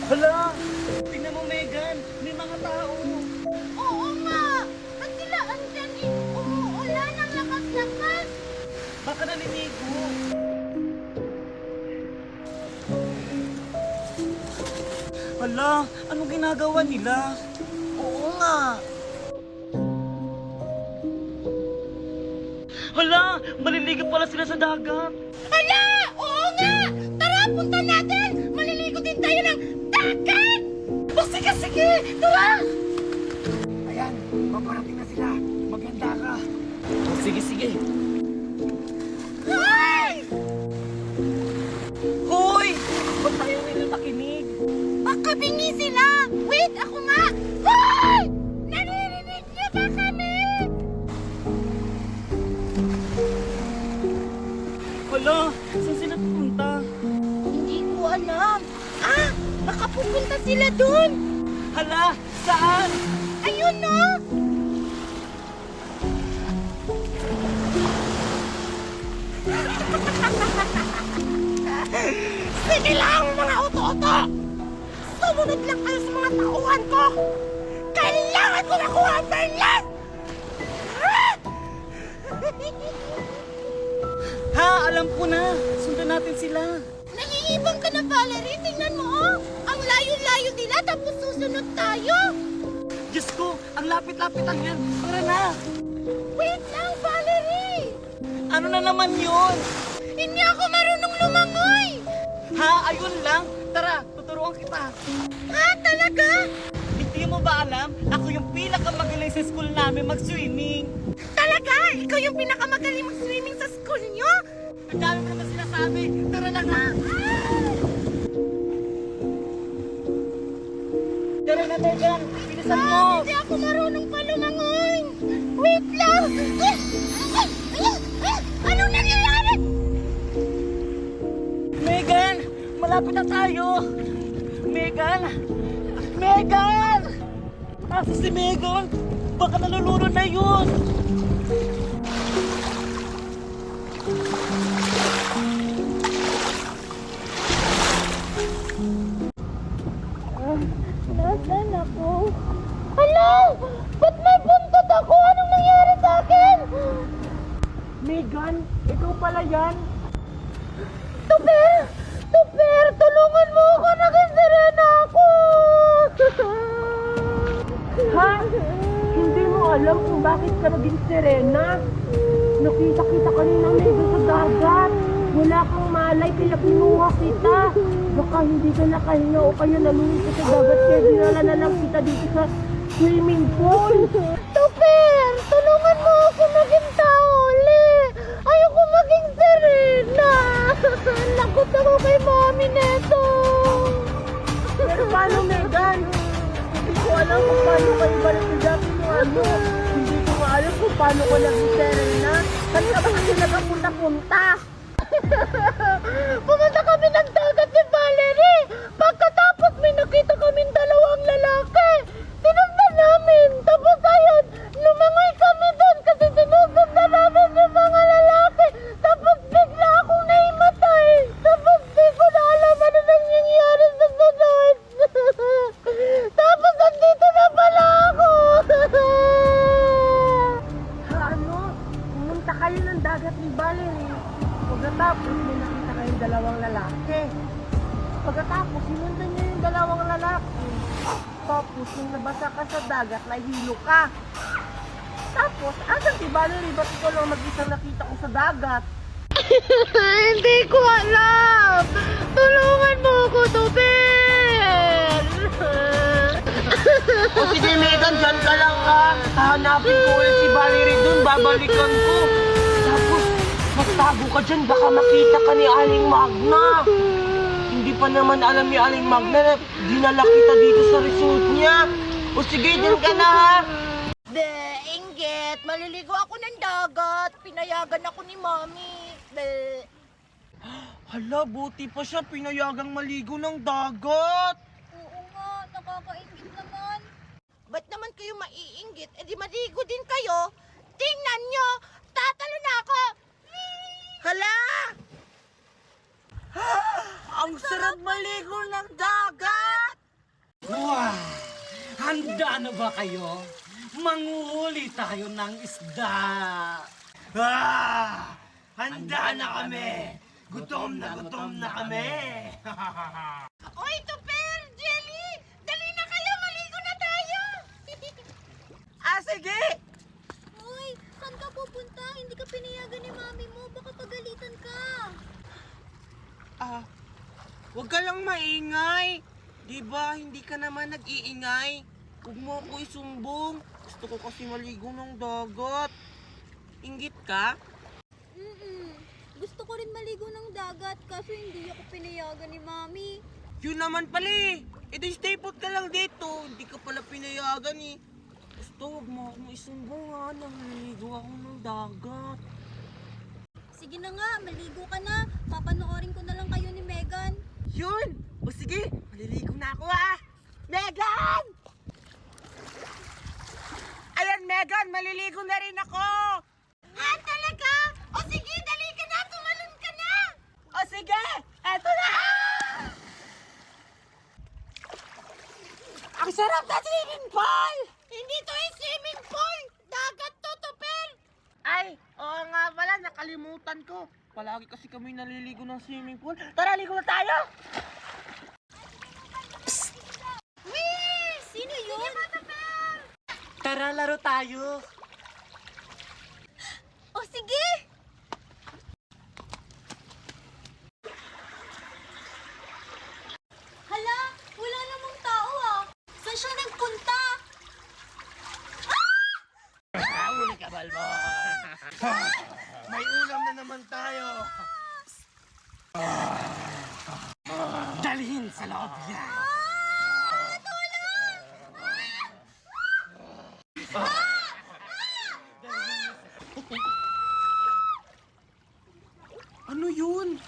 Hala! Tingnan mo, Megan! May mga tao! Oo nga! Ba't sila andyan eh? Umuulan ng lakas-lakas! Baka naliligo! Hala! Anong ginagawa nila? Oo nga! Hala! Maliligo pala sila sa dagat! Hala! Oo nga! Tara, punta natin! Maliligo din tayo ng dagat! O sige, sige! Tara! Ayan, paparating na sila. Maganda ka. Sige, sige! Hoy! Hoy! Ba't tayo nila makinig? Baka bingi sila! Wait, ako nga! Hoy! Naririnig niyo ba kami? Hala! Saan sila pupunta? Hindi ko alam. Ah! Baka pupunta sila dun! Hala! Saan? Ayun no! Sige lang mga oto-oto! Sumunod lang kayo sa mga tauhan ko! Kailangan ko makuha ang Bernlas! Ha! Alam ko na! Sundan natin sila! Naiibang ka na, Valerie! Tingnan mo oh! Ang layo-layo nila tapos susunod tayo! Diyos ko! Ang lapit-lapitan yan! Tara na! Wait lang, Valerie! Ano na naman yun? Hindi ako marunong lumangoy! Ha? Ayun lang? Tara! Tuturuan kita! Ha? Talaga? Hindi mo ba alam? Ako yung pinakamagaling sa school namin mag-swimming! Talaga? Ikaw yung pinakamagaling mag-swimming sa school nyo? Ang dami mo naman sinasabi! Tara na nga! Tara na, Megan! Bilisan mo! Hindi ako marunong pa lumangoy! Wait lang! Anong nangyayari? Megan! Malapit na tayo! Megan! Megan! Asa si Megan? Baka nalulunod na yun! Nasaan ako? Hala! Ba't may buntot ako? Anong nangyari sa akin? Megan! Ikaw pala yan! Tuper! Tuper! Tulungan mo ako! Naging sirena ako! Ha? Hindi mo alam kung bakit ka naging sirena? Nakita-kita kanina Megan sa dagat. Wala kang malay, kaya kinuha kita. Baka hindi ka nakahinga o kaya nalunod ka sa dagat kaya dinala na lang kita dito sa swimming pool. Tuper! Tulungan mo ako maging tao ulit! Ayoko maging sirena! Lakot ako kay mami neto! Pero paano Megan? Hindi ko alam kung paano kayo balik sa dati mo ano. Hindi ko nga alam kung paano ko naging sirena. Saan ka ba kasi nagapunta-punta? Pumunta kami ng dagat ni Valerie! Pagkatapos may nakita kaming dalawang lalaki! Sinundan namin! Tapos ayun, lumangoy kami doon kasi sinusundan namin yung mga lalaki! Tapos bigla akong naimatay! Tapos di ko na alam ano nangyayari sa sunod! Tapos andito na pala ako! Ano? Pumunta kayo ng dagat ni Valerie. Pagkatapos may nakita kayong dalawang lalaki. Pagkatapos sinundan niyo yung dalawang lalaki. Tapos nung nabasa ka sa dagat, nahilo ka. Tapos, asan si Valerie? Ba't ikaw lang mag-isang nakita ko sa dagat? Hindi ko alam! Tulungan mo ako, Tuber! O sige Megan, dyan ka lang ha. Hahanapin ko ulit si Valerie dun, babalikan ko. Tapos, magtago ka dyan, baka makita ka ni Aling Magna. Hindi pa naman alam ni Aling Magna na dinala kita dito sa resort niya. O sige, dyan ka na ha. Be, inggit! Maliligo ako ng dagat! Pinayagan ako ni Mami! Be! Hala, buti pa siya, pinayagang maligo ng dagat. Oo nga, nakakaingit naman. Ba't naman kayo maiinggit? E di maligo din kayo. Tingnan nyo! Tatalo na ako! Hala! Ang sarap maligo ng dagat! Handa na ba kayo? Manguhuli tayo ng isda. Handa na kami. Gutom na kami. Oy, Tupper! Jelly! Dali na kayo! Maligo na tayo! Sige! Uy, saan ka pupunta? Hindi ka pinayagan ni mami mo. Baka pagalitan ka. Huwag ka lang maingay. Di ba, hindi ka naman nag-iingay. Huwag mo ako isumbong. Gusto ko kasi maligo ng dagat. Inggit ka? Gusto ko rin maligo ng dagat kaso hindi ako pinayagan ni mami. Yun naman pala eh. E di stay put ka lang dito. Hindi ka pala pinayagan eh. Gusto, huwag mo akong isumbong ha. Naliligo ako ng dagat. Sige na nga, maligo ka na. Papanoorin ko na lang kayo ni Megan. Yun! O sige, maliligo na ako ha. Megan! Ayan Megan, maliligo na rin ako. Talaga? O sige, dali ka na. Tumalon ka na. O sige, eto na! Ang sarap na swimming pool! Hindi to yung swimming pool. Dagat to, Tupper. Ay, oo nga pala, nakalimutan ko. Palagi kasi kami naliligo ng swimming pool. Tara, ligo na tayo! Wee! Sino yun? Tara, laro tayo. O sige! Hala, wala namang tao ah. Saan siya nagpunta? Huli ka, Balbo. May ulam na naman tayo. Dalhin sa loob yan. Ano yun?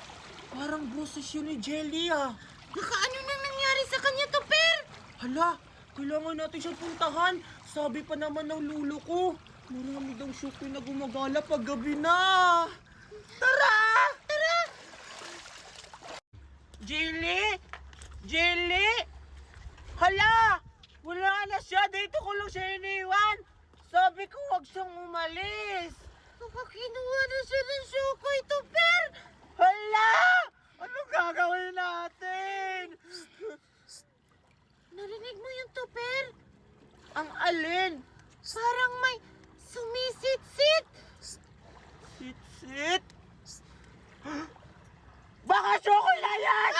Parang boses yun ni Jelly ah. Baka ano nang nangyari sa kanya, Tupper? Hala, kailangan natin siyang puntahan. Sabi pa naman ng lulo ko, marami daw syukoy na gumagala pag gabi na. Tara! Tara! Jelly? Jelly? Hala! Wala na siya. Dito ko lang siya iniwan. Sabi ko huwag siyang umalis. Baka kinuha na siya ng syukoy, Tupper. Hala! Anong gagawin natin? Narinig mo yung Tupper? Ang alin? Parang may sumisit-sit. Sit-sit? Baka syukoy na yan!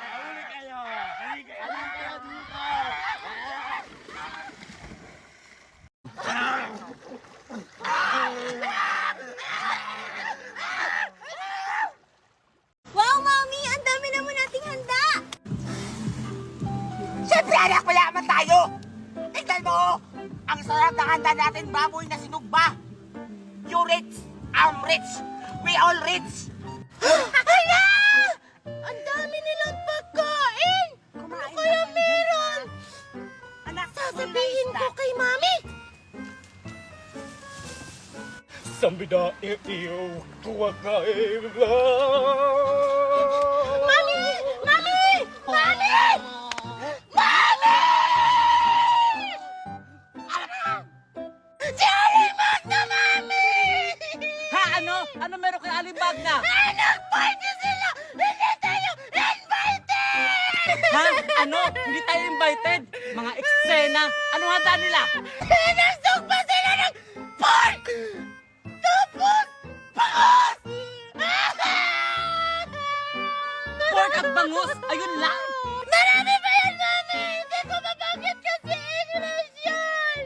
Huli kayo! Huli kayo dito! Wow, Mami! Ang dami naman nating handa! Siyempre anak, mayaman tayo! Tignan mo! Ang sarap ng handa natin, baboy na sinugba! You rich, I'm rich, we all rich! Hala! Ang dami nilang pagkain! Kumain Ano kaya na tayo meron? dyan, anak, Sasabihin ko kay Mami! Sambida iyo, tuwag na Mami! Mami! Mami! Mami! Si Alimag na, Mami! Ha, ano? Ano meron kay Alimbag na? Nag-party sila! Hindi tayo invited! Ha? Ano? Hindi tayo invited? Mga eksena. Ano handa nila? Pinasok pa sila ng pork! Tapos, pangos! Pork at bangus. Ayun lang. Marami pa yan, Mami! Hindi ko mabanggit kasi English yan!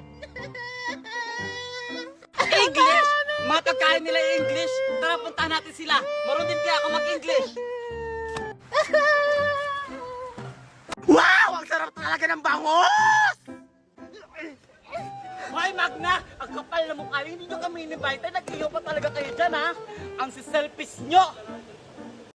English! Mga pagkain nila yung English. Tara, puntahan natin sila. Marunong din kaya ako mag-English. Wow! Ang sarap talaga ng bangus! Hoy, Magna! Ang kapal na mukha. Hindi nyo kami in-invite. Nag-iyo pa talaga kayo dyan, ha? Ang si-selfish nyo!